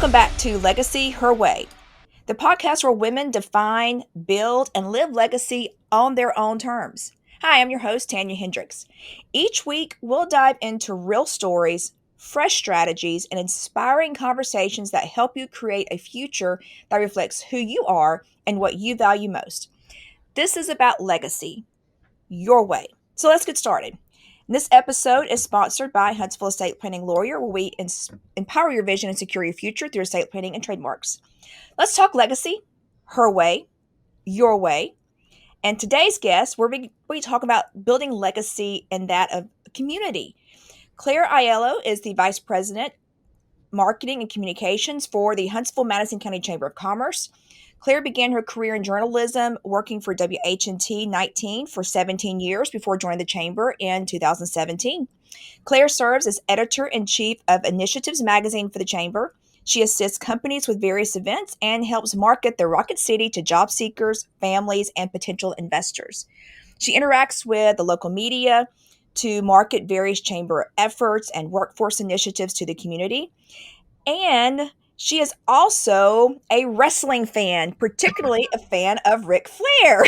Welcome back to Legacy Her Way, the podcast where women define, build, and live legacy on their own terms. Hi, I'm your host, Tanya Hendrix. Each week, we'll dive into real stories, fresh strategies, and inspiring conversations that help you create a future that reflects who you are and what you value most. This is about legacy, your way. So let's get started. This episode is sponsored by Huntsville Estate Planning Lawyer, where we empower your vision and secure your future through estate planning and trademarks. Let's talk legacy, her way, your way. And today's guest, we talk about building legacy and that of a community. Claire Aiello is the Vice President, Marketing and Communications for the Huntsville Madison County Chamber of Commerce. Claire began her career in journalism, working for WHNT 19 for 17 years before joining the Chamber in 2017. Claire serves as editor-in-chief of Initiatives magazine for the Chamber. She assists companies with various events and helps market the Rocket City to job seekers, families, and potential investors. She interacts with the local media to market various Chamber efforts and workforce initiatives to the community. And she is also a wrestling fan, particularly a fan of Ric Flair.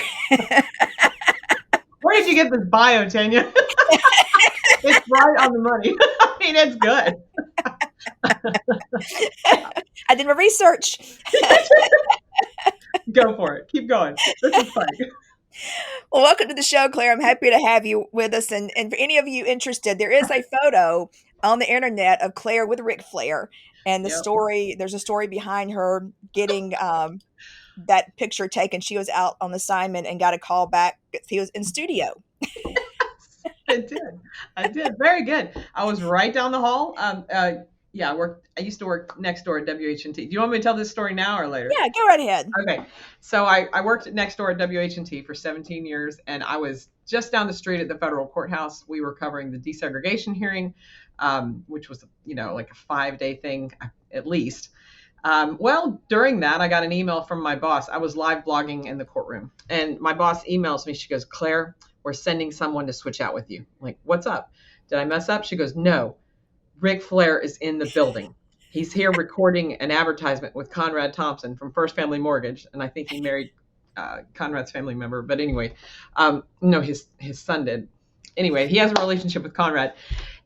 Where did you get this bio, Tanya? It's right on the money. I mean, it's good. I did my research. Go for it. Keep going. This is fun. Well, welcome to the show, Claire. I'm happy to have you with us. And for any of you interested, there is a photo on the internet of Claire with Ric Flair. And the story, there's a story behind her getting that picture taken. She was out on assignment and got a call back. He was in studio. I did. Very good. I was right down the hall. I used to work next door at WHNT. Do you want me to tell this story now or later? Yeah, go right ahead. Okay. So I worked next door at WHNT for 17 years, and I was just down the street at the federal courthouse. We were covering the desegregation hearing, which was, like a 5-day thing at least. Well, during that, I got an email from my boss. I was live blogging in the courtroom, and my boss emails me. She goes, "Claire, we're sending someone to switch out with you." I'm like, "What's up? Did I mess up?" She goes, "No, Ric Flair is in the building. He's here recording an advertisement with Conrad Thompson from First Family Mortgage." And I think he married Conrad's family member. But anyway, no, his son did. Anyway, he has a relationship with Conrad.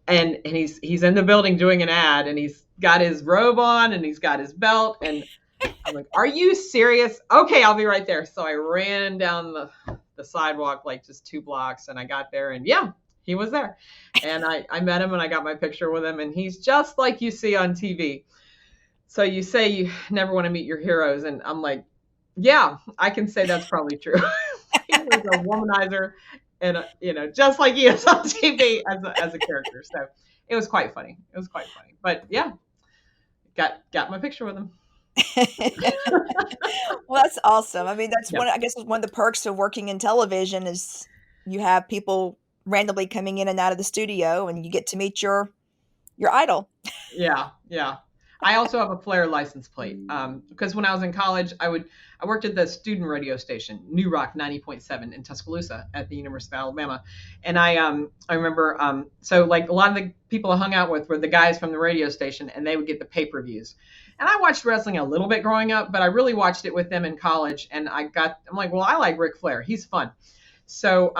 And he's in the building doing an ad, and he's got his robe on and he's got his belt. And I'm like, "Are you serious? Okay, I'll be right there." So I ran down the sidewalk, like just 2 blocks, and I got there, and yeah, he was there. And I met him, and I got my picture with him, and he's just like you see on TV. So you say you never want to meet your heroes, and I'm like, yeah, I can say that's probably true. He was a womanizer, and just like he is on TV as a character. So it was quite funny. But yeah, got my picture with him. Well, that's awesome. I mean, that's one of the perks of working in television is you have people randomly coming in and out of the studio, and you get to meet your idol. Yeah. I also have a Flair license plate because when I was in college, I worked at the student radio station, New Rock 90.7 in Tuscaloosa at the University of Alabama. And I remember, so like a lot of the people I hung out with were the guys from the radio station, and they would get the pay-per-views. And I watched wrestling a little bit growing up, but I really watched it with them in college. And I'm like, well, I like Ric Flair. He's fun. So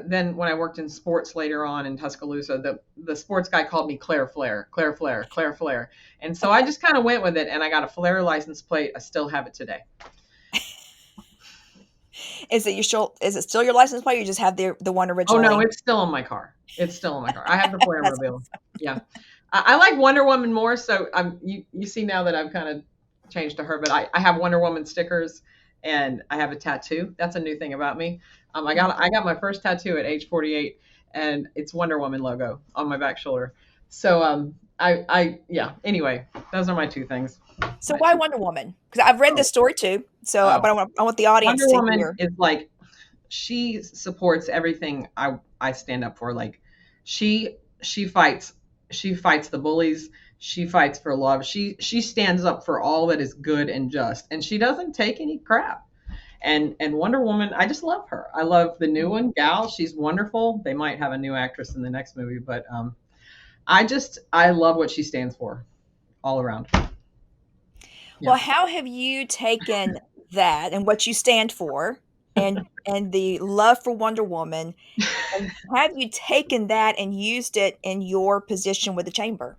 then when I worked in sports later on in Tuscaloosa, the sports guy called me Claire Flair. And so I just kind of went with it, and I got a Flair license plate. I still have it today. Is it still your license plate? Or you just have the one originally? Oh no, it's still in my car. I have the Flair mobile. Awesome. Yeah. I like Wonder Woman more. So you see now that I've kind of changed to her, but I have Wonder Woman stickers, and I have a tattoo. That's a new thing about me. I got my first tattoo at age 48, and it's Wonder Woman logo on my back shoulder. So anyway, those are my 2 things. So why Wonder Woman? Because I've read this story too. So, but I want the audience Wonder Woman to hear. is like, she supports everything I stand up for. Like she fights the bullies. She fights for love. She stands up for all that is good and just, and she doesn't take any crap. And Wonder Woman, I just love her. I love the new one, Gal. She's wonderful. They might have a new actress in the next movie, but I love what she stands for all around. Yeah. Well, how have you taken that and what you stand for and the love for Wonder Woman, and have you taken that and used it in your position with the chamber?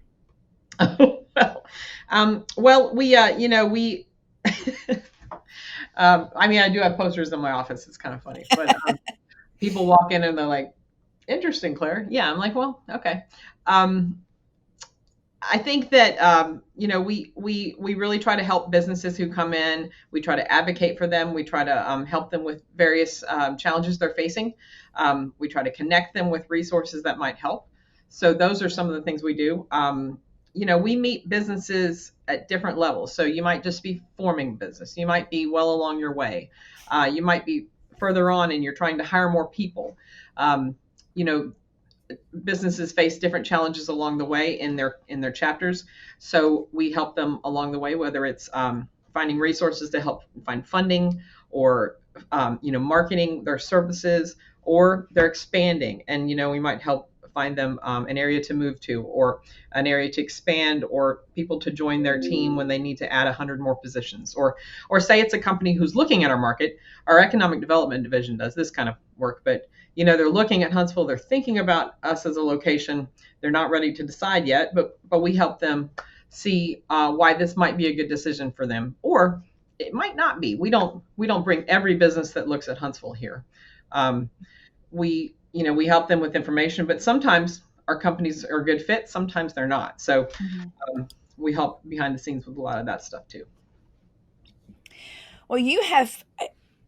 well, we, we, I mean, I do have posters in my office. It's kind of funny, but people walk in and they're like, "Interesting, Claire." Yeah, I'm like, "Well, okay." Um, I think that we really try to help businesses who come in. We try to advocate for them. We try to help them with various challenges they're facing. We try to connect them with resources that might help. So those are some of the things we do. We meet businesses at different levels. So you might just be forming business. You might be well along your way. You might be further on and you're trying to hire more people. Um, you know, Businesses face different challenges along the way in their chapters, so we help them along the way, whether it's finding resources to help find funding, or marketing their services, or they're expanding, and we might help find them an area to move to, or an area to expand, or people to join their team when they need to add 100 more positions, or say it's a company who's looking at our market. Our economic development division does this kind of work, but they're looking at Huntsville, they're thinking about us as a location, they're not ready to decide yet, but we help them see why this might be a good decision for them, or it might not be. We don't bring every business that looks at Huntsville here. We help them with information, but sometimes our companies are a good fit, sometimes they're not. So Mhm. we help behind the scenes with a lot of that stuff too. Well,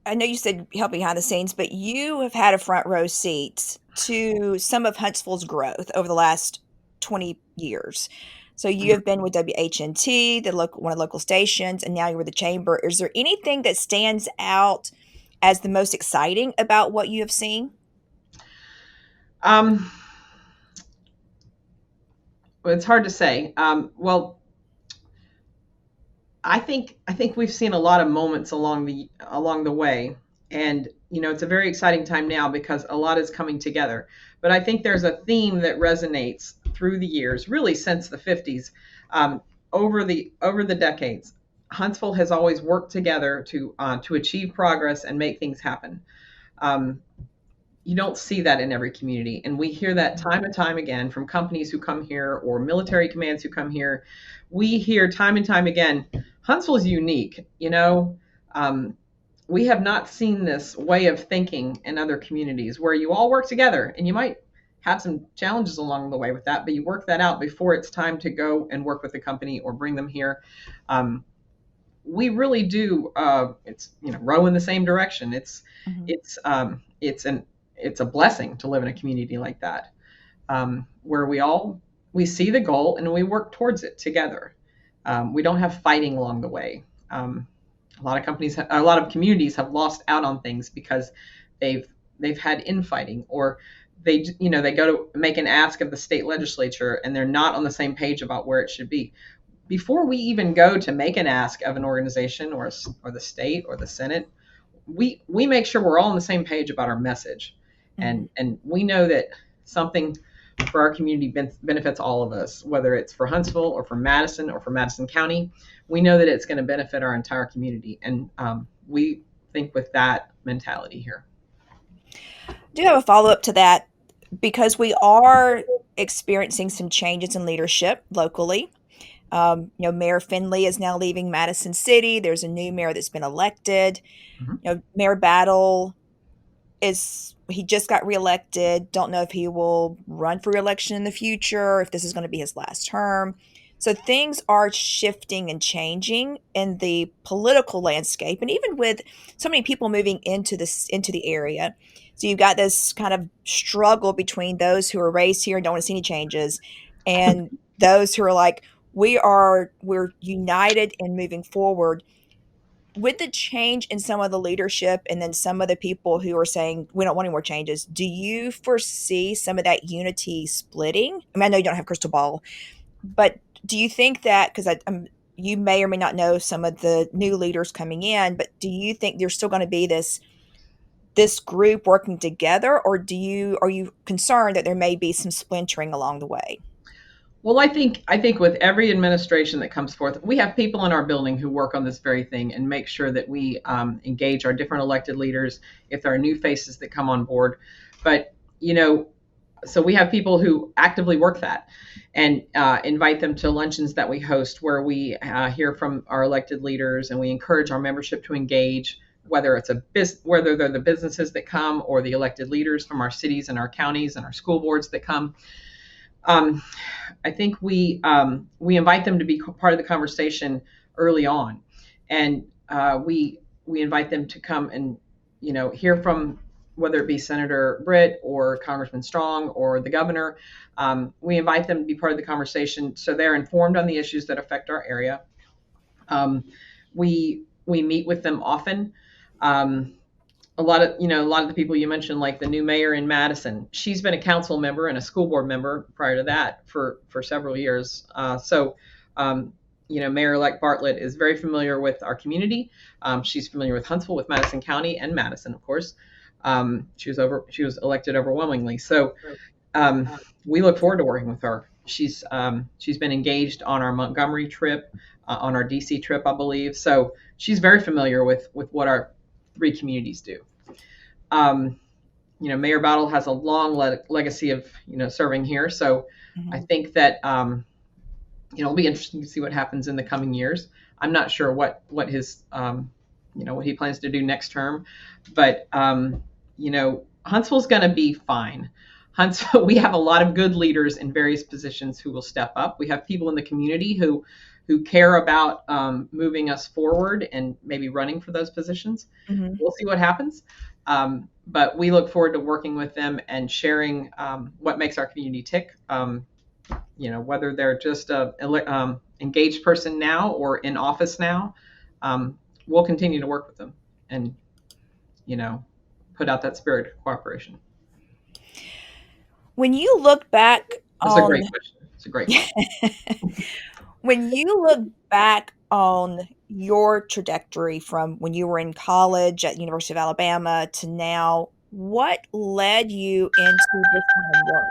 I know you said help behind the scenes, but you have had a front row seat to some of Huntsville's growth over the last 20 years. So you have been with WHNT, one of the local stations, and now you're with the chamber. Is there anything that stands out as the most exciting about what you have seen? Um, well, it's hard to say. Well, I think we've seen a lot of moments along the way, and it's a very exciting time now because a lot is coming together. But I think there's a theme that resonates through the years, really since the 50s, over the decades. Huntsville has always worked together to achieve progress and make things happen. Um, you don't see that in every community, and we hear that time and time again from companies who come here, or military commands who come here. We hear time and time again, Huntsville is unique. Um, we have not seen this way of thinking in other communities where you all work together, and you might have some challenges along the way with that, but you work that out before it's time to go and work with the company or bring them here. We really do. It's row in the same direction. Mhm. It's a blessing to live in a community like that, where we see the goal and we work towards it together. We don't have fighting along the way. A lot of communities have lost out on things because they've they've had infighting, or they go to make an ask of the state legislature and they're not on the same page about where it should be. Before we even go to make an ask of an organization, or the state or the Senate, we make sure we're all on the same page about our message, Mhm. and we know that something for our community benefits all of us, whether it's for Huntsville or for Madison or for Madison County. We know that it's going to benefit our entire community, and we think with that mentality here. Do have a follow-up to that because we are experiencing some changes in leadership locally. Mayor Finley is now leaving Madison City. There's a new mayor that's been elected. Mhm. Mayor Battle he just got reelected. Don't know if he will run for reelection in the future, if this is going to be his last term. So things are shifting and changing in the political landscape, and even with so many people moving into the area. So you've got this kind of struggle between those who are raised here and don't want to see any changes, and those who are like, we're united in moving forward. With the change in some of the leadership and then some of the people who are saying we don't want any more changes, do you foresee some of that unity splitting? I mean, I know you don't have a crystal ball, but do you think that, because you may or may not know some of the new leaders coming in, but do you think there's still going to be this group working together, or are you concerned that there may be some splintering along the way? Well, I think with every administration that comes forth, we have people in our building who work on this very thing and make sure that we engage our different elected leaders if there are new faces that come on board. But so we have people who actively work that and invite them to luncheons that we host where we hear from our elected leaders and we encourage our membership to engage, whether whether they're the businesses that come or the elected leaders from our cities and our counties and our school boards that come. I think we invite them to be part of the conversation early on, and we invite them to come and hear from, whether it be Senator Britt or Congressman Strong or the governor. We invite them to be part of the conversation so they're informed on the issues that affect our area. We meet with them often. A lot of the people you mentioned, like the new mayor in Madison, she's been a council member and a school board member prior to that for several years. Mayor-elect Bartlett is very familiar with our community. She's familiar with Huntsville, with Madison County, and Madison, of course. She was elected overwhelmingly. So we look forward to working with her. She's been engaged on our Montgomery trip, on our DC trip, I believe. So she's very familiar with what our three communities do. Mayor Battle has a long legacy of serving here. So I think that it'll be interesting to see what happens in the coming years. I'm not sure what his what he plans to do next term, but Huntsville's going to be fine. Huntsville, we have a lot of good leaders in various positions who will step up. We have people in the community who care about moving us forward and maybe running for those positions. Mm-hmm. We'll see what happens. But we look forward to working with them and sharing what makes our community tick. Whether they're just a engaged person now or in office now, we'll continue to work with them and, put out that spirit of cooperation. When you look back That's a great question. It's a great question. When you look back on your trajectory from when you were in college at the University of Alabama to now, what led you into this kind of work?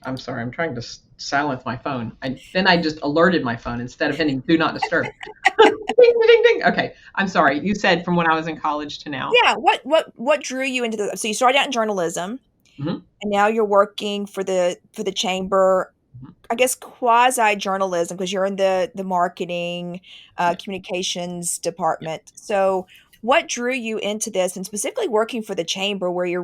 I'm sorry, I'm trying to silence my phone. I just alerted my phone instead of hitting do not disturb. Ding, ding, ding. Okay, I'm sorry. You said from when I was in college to now. Yeah, what drew you into the? So you started out in journalism, mm-hmm. and now you're working for the chamber. I guess quasi journalism, because you're in the marketing, communications department. So what drew you into this, and specifically working for the chamber where you're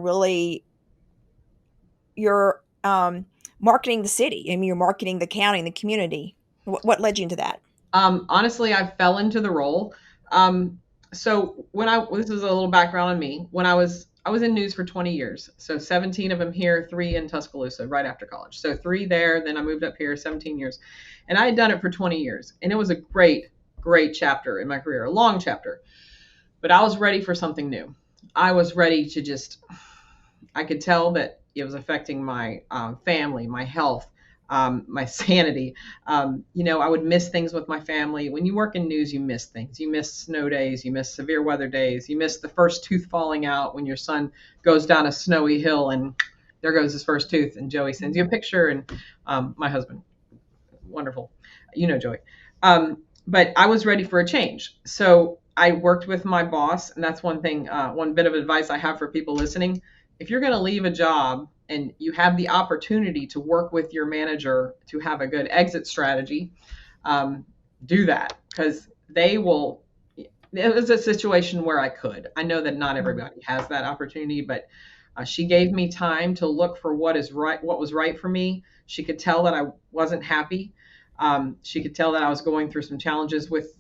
marketing the city? I mean, you're marketing the county and the community. What led you into that? Honestly, I fell into the role. So this is a little background on me. When I was in news for 20 years. So 17 of them here, 3 in Tuscaloosa right after college. So 3 there, then I moved up here 17 years. And I had done it for 20 years. And it was a great, great chapter in my career, a long chapter. But I was ready for something new. I was ready to I could tell that it was affecting my family, my health, my sanity. I would miss things with my family. When you work in news, you miss things. You miss snow days. You miss severe weather days. You miss the first tooth falling out when your son goes down a snowy hill and there goes his first tooth. And Joey sends you a picture. And my husband, wonderful, Joey. But I was ready for a change. So I worked with my boss. And that's one thing, one bit of advice I have for people listening. If you're going to leave a job and you have the opportunity to work with your manager to have a good exit strategy, do that, because they will. It was a situation where I know that not everybody has that opportunity, but she gave me time to look for what was right for me. She could tell that I wasn't happy. She could tell that I was going through some challenges with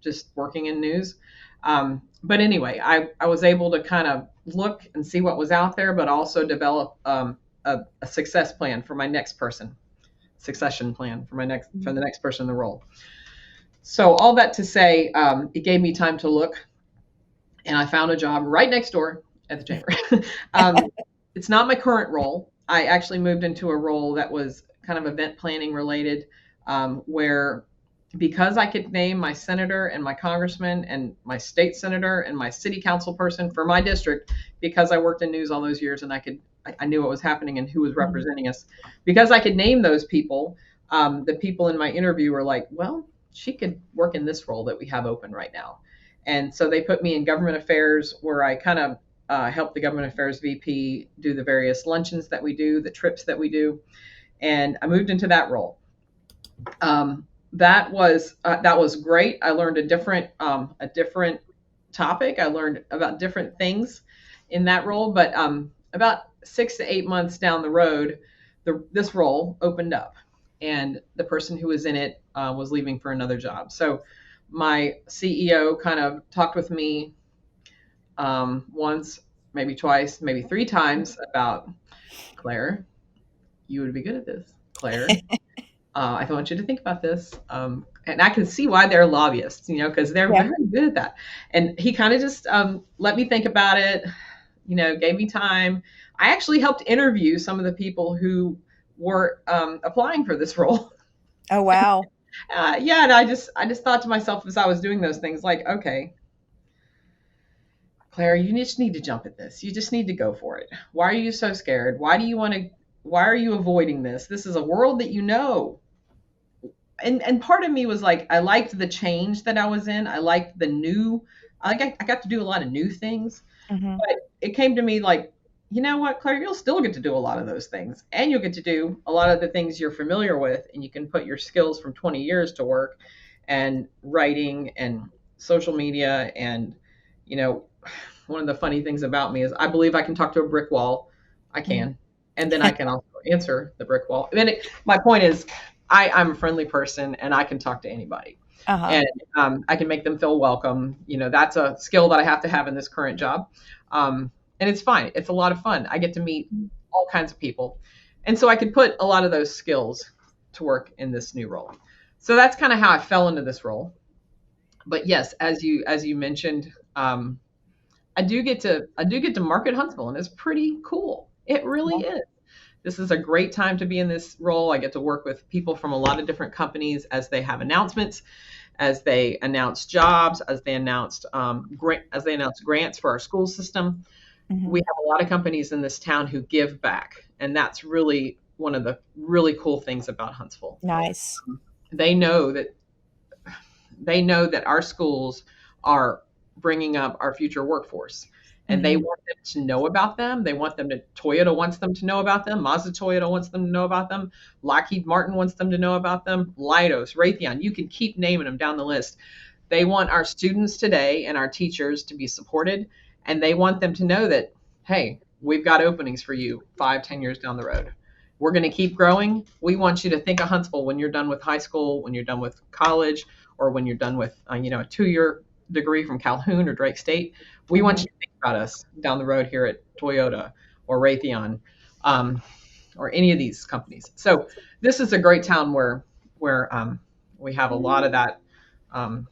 just working in news. But anyway, I was able to kind of look and see what was out there, but also develop a success plan for my next person, succession plan for the next person in the role. So all that to say, it gave me time to look, and I found a job right next door at the chamber. It's not my current role. I actually moved into a role that was kind of event planning related, where because I could name my senator and my congressman and my state senator and my city council person for my district, because I worked in news all those years and I knew what was happening and who was representing us. Because I could name those people, the people in my interview were like, well, she could work in this role that we have open right now. And so they put me in government affairs, where I kind of help the government affairs VP do the various luncheons that we do, the trips that we do. And I moved into that role. That was great. I learned a different topic. I learned about different things in that role. But about 6 to 8 months down the road, this role opened up, and the person who was in it was leaving for another job. So my CEO kind of talked with me once, maybe twice, maybe three times about, Claire, you would be good at this. Claire, I want you to think about this. And I can see why they're lobbyists, because they're Yeah. very good at that. And he kind of just let me think about it, gave me time. I actually helped interview some of the people who were applying for this role. Oh, wow. Yeah, and I just thought to myself as I was doing those things, like, okay, Claire, you just need to jump at this. You just need to go for it. Why are you so scared? Why are you avoiding this? This is a world that you know. And part of me was like, I liked the change that I was in. I liked I got to do a lot of new things. Hmm. But it came to me like, you know what, Claire, you'll still get to do a lot of those things. And you'll get to do a lot of the things you're familiar with. And you can put your skills from 20 years to work, and writing and social media. And, one of the funny things about me is I believe I can talk to a brick wall. I can. And then I can also answer the brick wall. My point is, I'm a friendly person, and I can talk to anybody. Uh-huh. And I can make them feel welcome. That's a skill that I have to have in this current job. And it's fine. It's a lot of fun. I get to meet all kinds of people. And so I could put a lot of those skills to work in this new role. So that's kind of how I fell into this role. But yes, as you mentioned, I do get to market Huntsville, and it's pretty cool. It really is. This is a great time to be in this role. I get to work with people from a lot of different companies as they have announcements, as they announce jobs, as they announce grants for our school system. Hmm. We have a lot of companies in this town who give back, and that's really one of the really cool things about Huntsville. Nice. They know that our schools are bringing up our future workforce, and they Hmm. want them to know about them. Toyota wants them to know about them. Mazda Toyota wants them to know about them. Lockheed Martin wants them to know about them. Leidos, Raytheon, you can keep naming them down the list. They want our students today and our teachers to be supported, and they want them to know that, hey, we've got openings for you 5, 10 years down the road. We're going to keep growing. We want you to think of Huntsville when you're done with high school, when you're done with college, or when you're done with a 2-year degree from Calhoun or Drake State. We want Hmm. you to think about us down the road here at Toyota or Raytheon, or any of these companies. So this is a great town where we have a lot of that, um,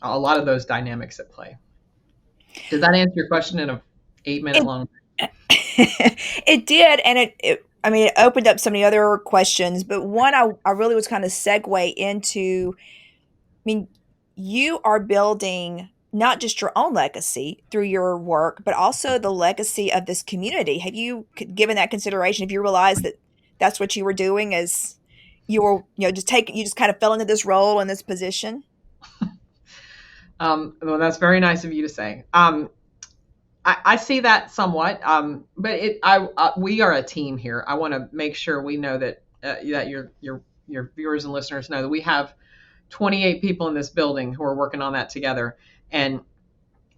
a lot of those dynamics at play. Does that answer your question in a 8-minute It long? it did, and I mean, it opened up so many other questions, but one I really was kind of segue into. I mean, you are building not just your own legacy through your work, but also the legacy of this community. Have you given that consideration? Have you realized that that's what you were doing as you were, you just kind of fell into this role and this position? Well, that's very nice of you to say. I see that somewhat, but we are a team here. I want to make sure we know that that your viewers and listeners know that we have 28 people in this building who are working on that together, and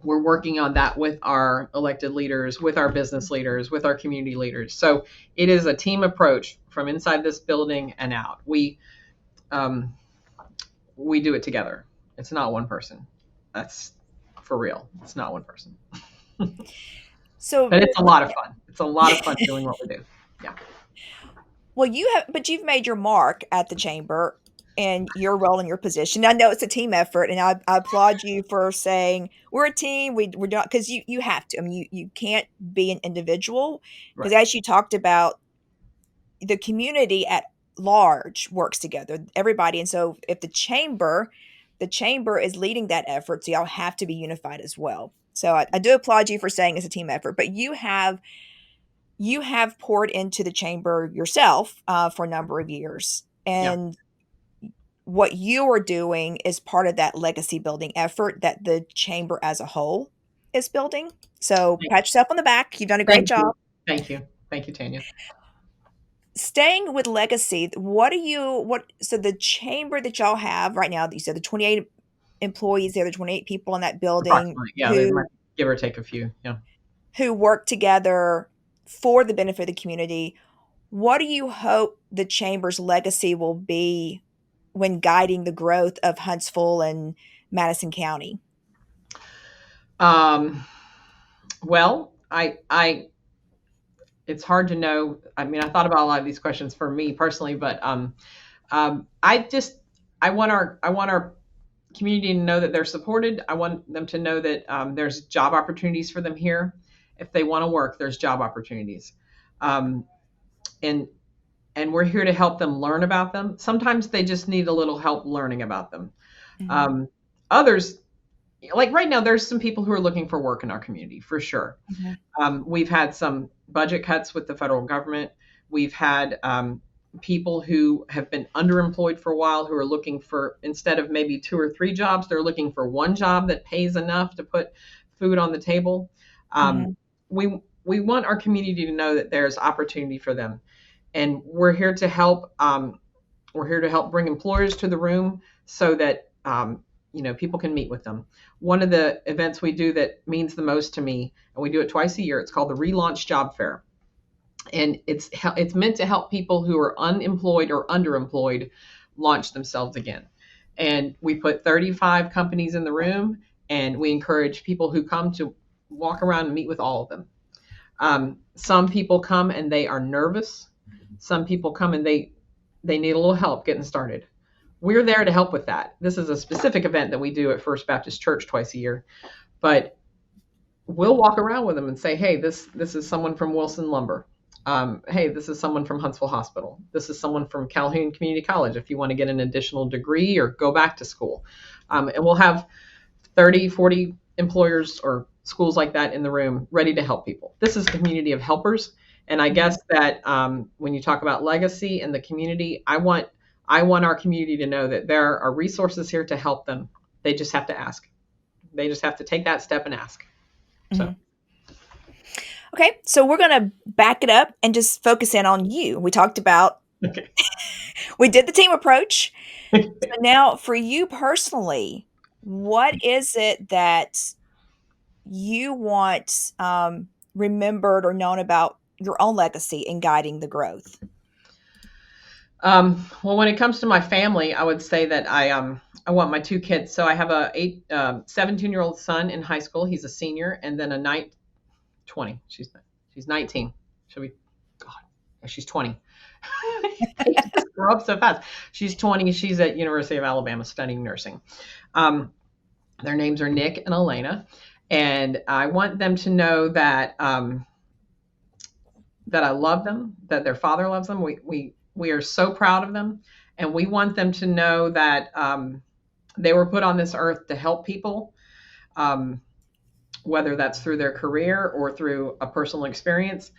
we're working on that with our elected leaders, with our business leaders, with our community leaders. So it is a team approach from inside this building and out. We do it together. It's not one person. That's for real. It's not one person. So, But it's a lot of fun. It's a lot of fun doing what we do. Yeah. well, but you've made your mark at the chamber and your role and your position. I know it's a team effort, and I applaud you for saying we're a team. We're not, because you have to. I mean, you can't be an individual, because Right. as you talked about, the community at large works together, everybody. And so if the chamber is leading that effort, so y'all have to be unified as well. So I do applaud you for saying it's a team effort, but you have you have poured into the chamber yourself for a number of years. Yeah. And what you are doing is part of that legacy building effort that the chamber as a whole is building. So Thank pat yourself on the back. You've done a great thank you. job. Thank you. Thank you, Tanya. Staying with legacy, so the chamber that y'all have right now, you said the 28 employees there, the 28 people in that building Approximately. Yeah, they might who give or take a few. Yeah. work together for the benefit of the community. What do you hope the chamber's legacy will be when guiding the growth of Huntsville and Madison County? Um, well, it's hard to know. I mean, I thought about a lot of these questions for me personally, but I want our community to know that they're supported. I want them to know that there's job opportunities for them here. If they want to work, there's job opportunities, um, and we're here to help them learn about them. Sometimes they just need a little help learning about them. Mhm, Um, Others, like right now, there's some people who are looking for work in our community for sure. mhm, We've had some budget cuts with the federal government. We've had people who have been underemployed for a while who are looking for, instead of maybe 2 or 3 jobs, they're looking for one job that pays enough to put food on the table. Um, mhm, we want our community to know that there's opportunity for them, and we're here to help. We're here to help bring employers to the room so that people can meet with them. One of the events we do that means the most to me, and we do it twice a year, it's called the Relaunch Job Fair, and it's meant to help people who are unemployed or underemployed launch themselves again. And we put 35 companies in the room, and we encourage people who come to walk around and meet with all of them. Some people come and they are nervous. Some people come and they need a little help getting started. We're there to help with that. This is a specific event that we do at First Baptist Church twice a year, but we'll walk around with them and say, "Hey, this is someone from Wilson Lumber. Hey, this is someone from Huntsville Hospital. This is someone from Calhoun Community College if you want to get an additional degree or go back to school." And we'll have 30, 40 employers or schools like that in the room ready to help people. This is a community of helpers. And I mhm, guess that when you talk about legacy and the community, I want our community to know that there are resources here to help them. They just have to ask. They just have to take that step and ask. So, mhm. Okay, so we're going to back it up and just focus in on you. okay. We did the team approach. So now for you personally, what is it that you want remembered or known about your own legacy in guiding the growth? Well, when it comes to my family, I would say that I want my 2 kids. So I have a 17-year-old son in high school. He's a senior, and then a 20. She's 19. She'll be, God, she's 20. They just grow up so fast. She's 20. She's at University of Alabama studying nursing. Um, their names are Nick and Elena, and I want them to know that that I love them, that their father loves them. We are so proud of them, and we want them to know that they were put on this earth to help people, um, whether that's through their career or through a personal experience.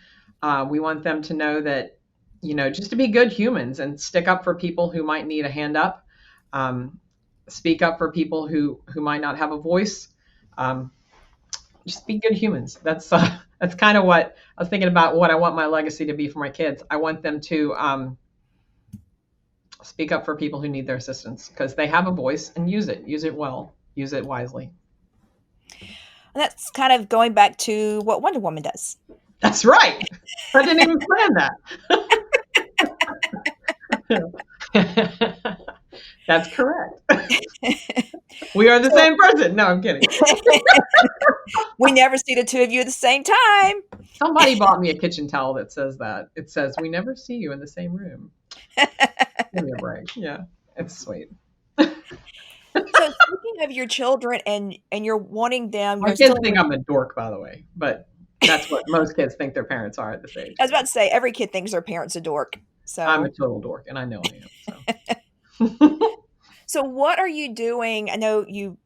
We want them to know that, just to be good humans and stick up for people who might need a hand up, um, speak up for people who might not have a voice. Um, just be good humans. That's kind of what I was thinking about. What I want my legacy to be for my kids. I want them to speak up for people who need their assistance because they have a voice, and use it well, use it wisely. And that's kind of going back to what Wonder Woman does. That's right. I didn't even plan that. That's correct. We are the So same person. No, I'm kidding. we never see the two of you at the same time. Somebody bought me a kitchen towel that says that. It says, "We never see you in the same room." Give me a break. Yeah, it's sweet. So speaking of your children and you're wanting them, My you're kids instilling think I'm a dork, by the way, but that's what most kids think their parents are at this age. I was about to say every kid thinks their parent's a dork. I'm a So total dork, and I know I am. So, so what are you doing? I know you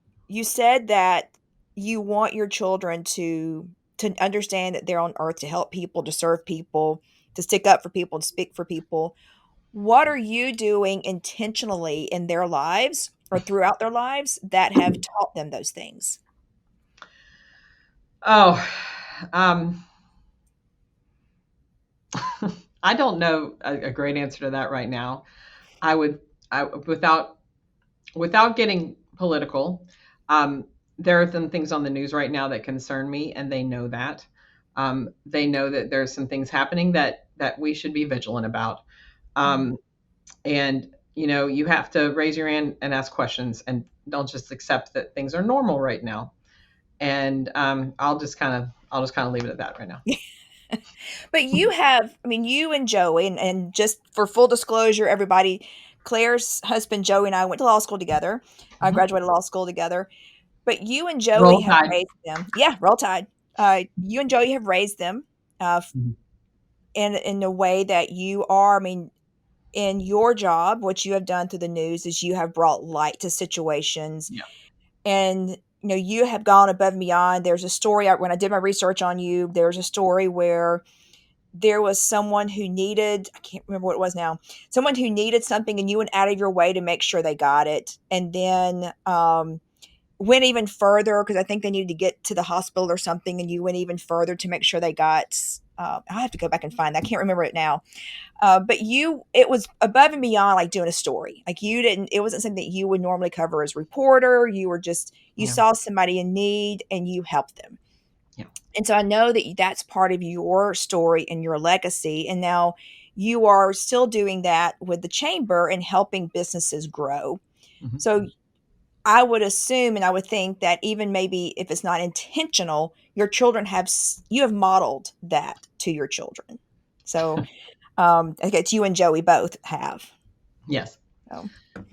said that you want your children to to understand that they're on earth to help people, to serve people, to stick up for people, to speak for people. What are you doing intentionally in their lives or throughout their lives that have taught them those things? Oh, um, I don't know a great answer to that right now. I would, without getting political, um, there are some things on the news right now that concern me, and they know that. They know that there's some things happening that we should be vigilant about. Mhm. And you have to raise your hand and ask questions, and don't just accept that things are normal right now. And I'll just kind of leave it at that right now. But you have, I mean, you and Joey, and just for full disclosure, everybody, Claire's husband Joey and I went to law school together. I Mhm. graduated law school together. But you and Joey Roll have Tide. raised them. Yeah, roll tide. You and Joey have raised them Mhm. in a way that you are. I mean, in your job, what you have done through the news is you have brought light to situations, Yeah. and you have gone above and beyond. There's a story when I did my research on you. There's a story where there was someone who needed, I can't remember what it was now, someone who needed something, and you went out of your way to make sure they got it, and then went even further because I think they needed to get to the hospital or something, and you went even further to make sure they got. I have to go back and find that. I can't remember it now. But it was above and beyond like doing a story. Like you didn't, it wasn't something that you would normally cover as a reporter. You were just, you Yeah. saw somebody in need and you helped them. Yeah. And so I know that that's part of your story and your legacy. And now you are still doing that with the chamber and helping businesses grow. So Mhm. I would assume and I would think that even maybe if it's not intentional, your children you have modeled that to your children. So I guess you and Joey both have. Yes. So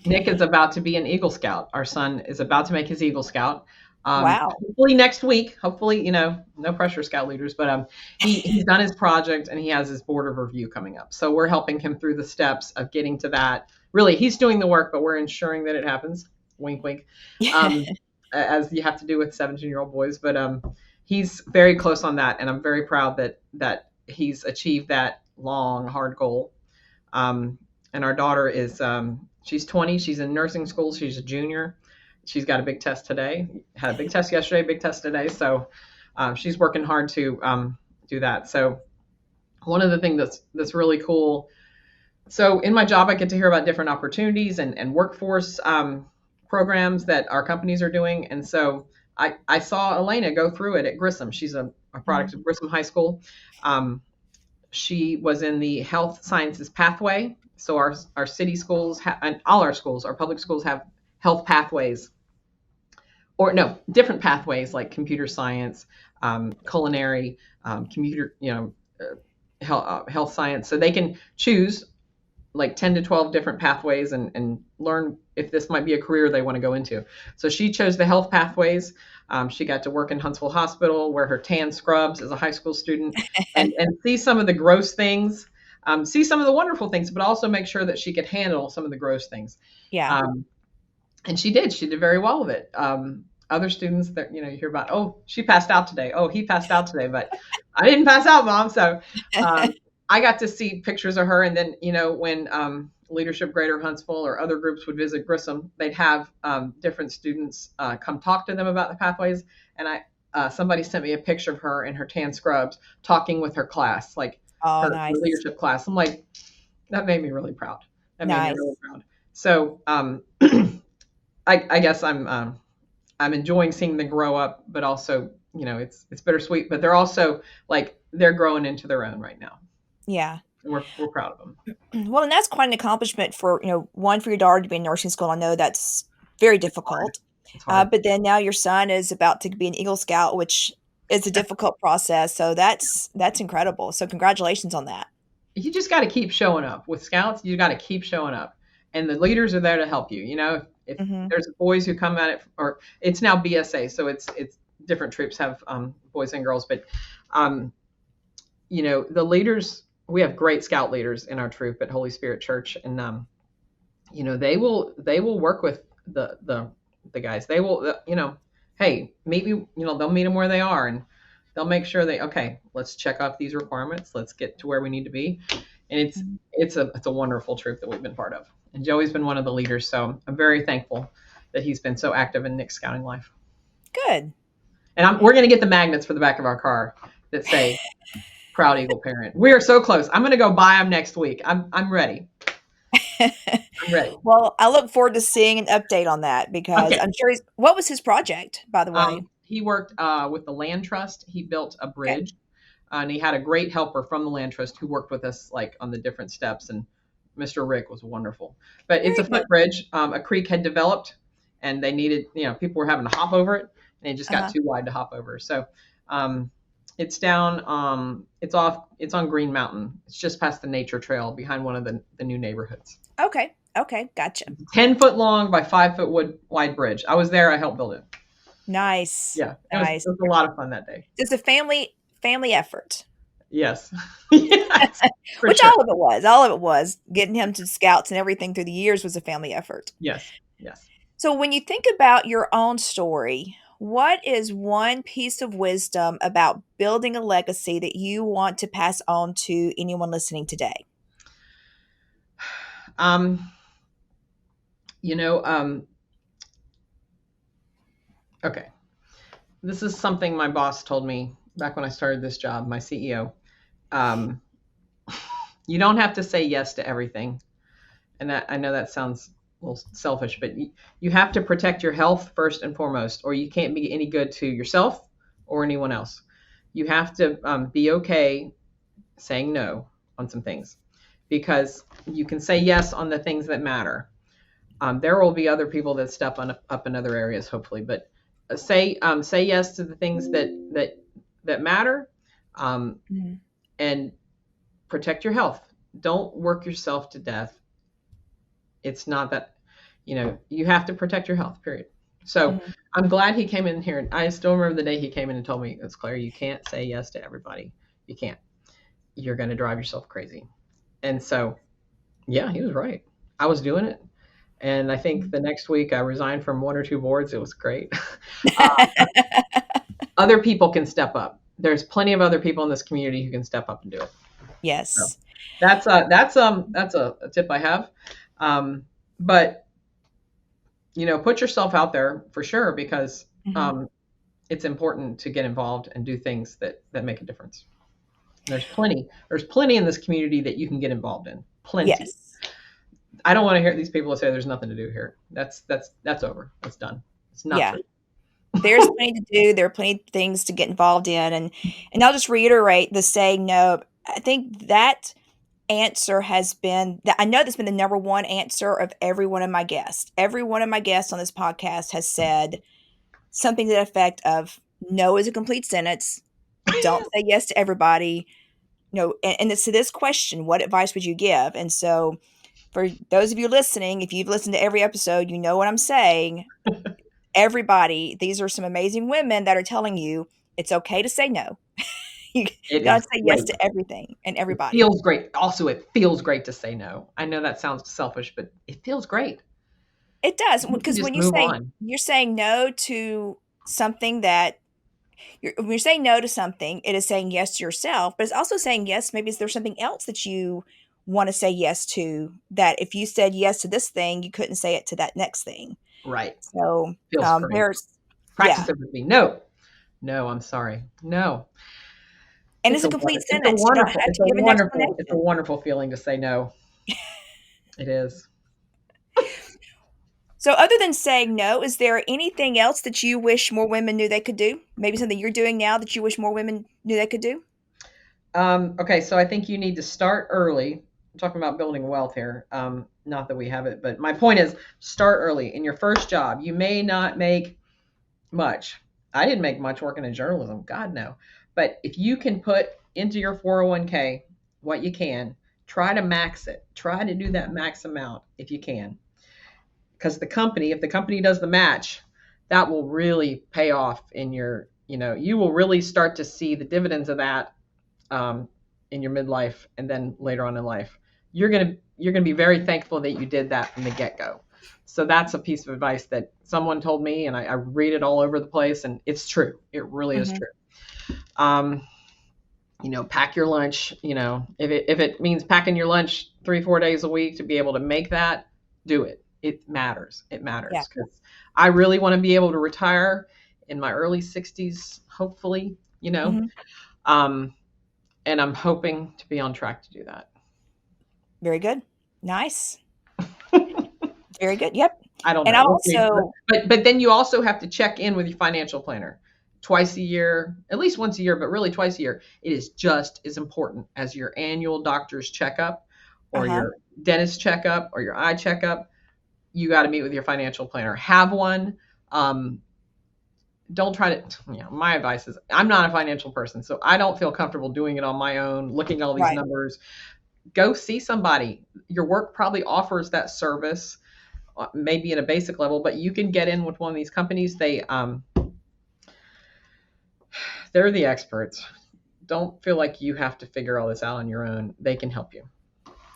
Nick is about to be an Eagle Scout. Our son is about to make his Eagle Scout. wow. Hopefully next week. Hopefully, no pressure, Scout leaders, but he's done his project and he has his board of review coming up. So we're helping him through the steps of getting to that. Really, he's doing the work, but we're ensuring that it happens. Wink, wink. Um, as you have to do with 17-year-old boys, but he's very close on that, and I'm very proud that he's achieved that long, hard goal. Um, and our daughter is she's 20. She's in nursing school. She's a junior. She's got a big test today. Had a big test yesterday, big test today. So she's working hard to do that. So one of the things that's really cool. So in my job, I get to hear about different opportunities and workforce programs that our companies are doing. And so I saw Elena go through it at Grissom. She's a product of Grissom High School. Um, she was in the health sciences pathway. So our city schools and all our schools, our public schools have health pathways, or no, different pathways like computer science, culinary, computer, health science. So they can choose like 10 to 12 different pathways and learn if this might be a career they want to go into. So she chose the health pathways. She got to work in Huntsville Hospital, wear her tan scrubs as a high school student, and see some of the gross things, see some of the wonderful things, but also make sure that she could handle some of the gross things. Yeah. Um, and she did. She did very well with it. Other students that you hear about, oh, she passed out today. Oh, he passed out today, but I didn't pass out, mom. So I got to see pictures of her, and then when Leadership Greater Huntsville or other groups would visit Grissom, they'd have different students come talk to them about the pathways. And somebody sent me a picture of her in her tan scrubs talking with her class, like Oh, her nice. leadership class. I'm like, that made me really proud. That made me really Nice. proud. So I guess I'm enjoying seeing them grow up, but also it's bittersweet. But they're also like they're growing into their own right now, Yeah. and we're proud of them. Well, and that's quite an accomplishment for, one, for your daughter to be in nursing school. I know that's very It's hard. difficult. It's hard. But then now your son is about to be an Eagle Scout, which is a difficult process. So that's incredible. So congratulations on that. You just got to keep showing up with scouts. You got to keep showing up, and the leaders are there to help you. If Hmm. there's boys who come at it, or it's now BSA, so it's different troops have boys and girls, but um, the leaders. We have great scout leaders in our troop at Holy Spirit Church, and they will work with the guys. They will hey, meet me. They'll meet them where they are, and They'll make sure okay, let's check off these requirements. Let's get to where we need to be. And it's a wonderful troop that we've been part of. And Joey's been one of the leaders. So I'm very thankful that he's been so active in Nick's scouting life. Good. And we're going to get the magnets for the back of our car that say Proud Eagle Parent. We are so close. I'm going to go buy them next week. I'm ready. I'm ready. Well, I look forward to seeing an update on that because I'm sure what was his project, by the way? He worked with the land trust. He built a bridge, and he had a great helper from the land trust who worked with us like on the different steps. And Mr. Rick was wonderful. But it's a footbridge. A creek had developed, and they needed, people were having to hop over it, and it just got too wide to hop over. So it's down. It's on Green Mountain. It's just past the nature trail behind one of the new neighborhoods. Okay. Gotcha. 10-foot long by 5-foot wide bridge. I was there. I helped build it. Nice. Yeah. It was a lot of fun that day. It's a family effort. Yes. Yes. Which sure. All of it was getting him to scouts and everything through the years was a family effort. Yes. So when you think about your own story, what is one piece of wisdom about building a legacy that you want to pass on to anyone listening today? Okay. This is something my boss told me back when I started this job, my CEO. You don't have to say yes to everything. And I know that sounds a little selfish, but you have to protect your health first and foremost, or you can't be any good to yourself or anyone else. You have to be okay saying no on some things, because you can say yes on the things that matter. There will be other people that step up in other areas, hopefully, but say yes to the things that matter, and protect your health. Don't work yourself to death. It's not that, you have to protect your health, period. So I'm glad he came in here. And I still remember the day he came in and told me, it's Claire, you can't say yes to everybody. You can't. You're going to drive yourself crazy. And so, yeah, he was right. I was doing it. And I think the next week I resigned from 1 or 2 boards. It was great. Other people can step up. There's plenty of other people in this community who can step up and do it. Yes. So that's a tip I have. But put yourself out there for sure, because it's important to get involved and do things that make a difference. And there's plenty in this community that you can get involved in. Plenty. Yes. I don't want to hear these people say there's nothing to do here. That's over. It's done. It's not true. There's plenty to do. There are plenty of things to get involved in. And I'll just reiterate the saying no. I think that answer has been, I know that's been the number one answer of every one of my guests. Every one of my guests on this podcast has said something to the effect of no is a complete sentence. Don't say yes to everybody. And it's to this question, what advice would you give? And so for those of you listening, if you've listened to every episode, you know what I'm saying. Everybody, these are some amazing women that are telling you it's okay to say no. You gotta say yes to everything and everybody. It feels great. Also, it feels great to say no. I know that sounds selfish, but it feels great. It does, because when you're saying no to something when you're saying no to something, it is saying yes to yourself, but it's also saying yes. Maybe there's something else that you want to say yes to, that if you said yes to this thing, you couldn't say it to that next thing. Right. So practice it with me. No, I'm sorry. No. And it's a complete sentence. It's a wonderful feeling to say no. It is. So other than saying no, is there anything else that you wish more women knew they could do? Maybe something you're doing now that you wish more women knew they could do? Okay, so I think you need to start early. I'm talking about building wealth here. Not that we have it, but my point is start early. In your first job, you may not make much. I didn't make much working in journalism. God, no. But if you can put into your 401k what you can, try to max it. Try to do that max amount if you can. Because if the company does the match, that will really pay off in your, you will really start to see the dividends of that in your midlife and then later on in life. You're gonna be very thankful that you did that from the get-go. So that's a piece of advice that someone told me, and I read it all over the place, and it's true. It really is true. Pack your lunch. If it means packing your lunch 3-4 days a week to be able to make that, do it. It matters. It matters, because I really want to be able to retire in my early 60s, hopefully. And I'm hoping to be on track to do that. Very good. Nice. Very good. Yep. I don't And know. also, but then you also have to check in with your financial planner twice a year, at least once a year, but really twice a year. It is just as important as your annual doctor's checkup or your dentist checkup or your eye checkup. You got to meet with your financial planner. Have one. Don't try to, my advice is, I'm not a financial person, so I don't feel comfortable doing it on my own, looking at all these numbers. Go see somebody. Your work probably offers that service, maybe at a basic level, but you can get in with one of these companies. They're the experts. Don't feel like you have to figure all this out on your own. They can help you.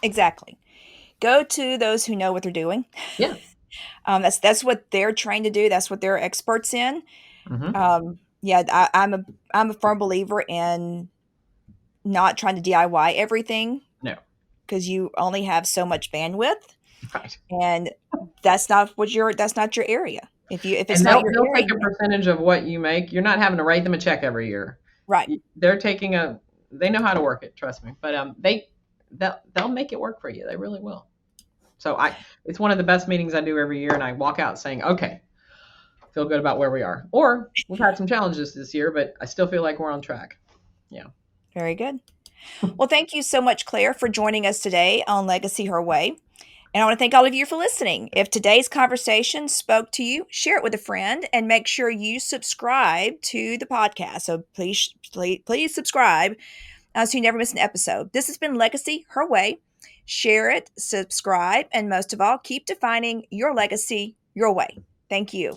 Exactly. Go to those who know what they're doing. Yeah. That's what they're trained to do. That's what they're experts in. I'm a firm believer in not trying to DIY everything. No. Because you only have so much bandwidth. Right. And that's not your area. If it's and not your they'll area, take a percentage of what you make. You're not having to write them a check every year. Right. They're taking they know how to work it, trust me. But they'll make it work for you. They really will. So it's one of the best meetings I do every year, and I walk out saying, okay, feel good about where we are. Or we've had some challenges this year, but I still feel like we're on track. Yeah. Very good. Well, thank you so much, Claire, for joining us today on Legacy Her Way. And I want to thank all of you for listening. If today's conversation spoke to you, share it with a friend and make sure you subscribe to the podcast. So please subscribe so you never miss an episode. This has been Legacy Her Way. Share it, subscribe, and most of all, keep defining your legacy your way. Thank you.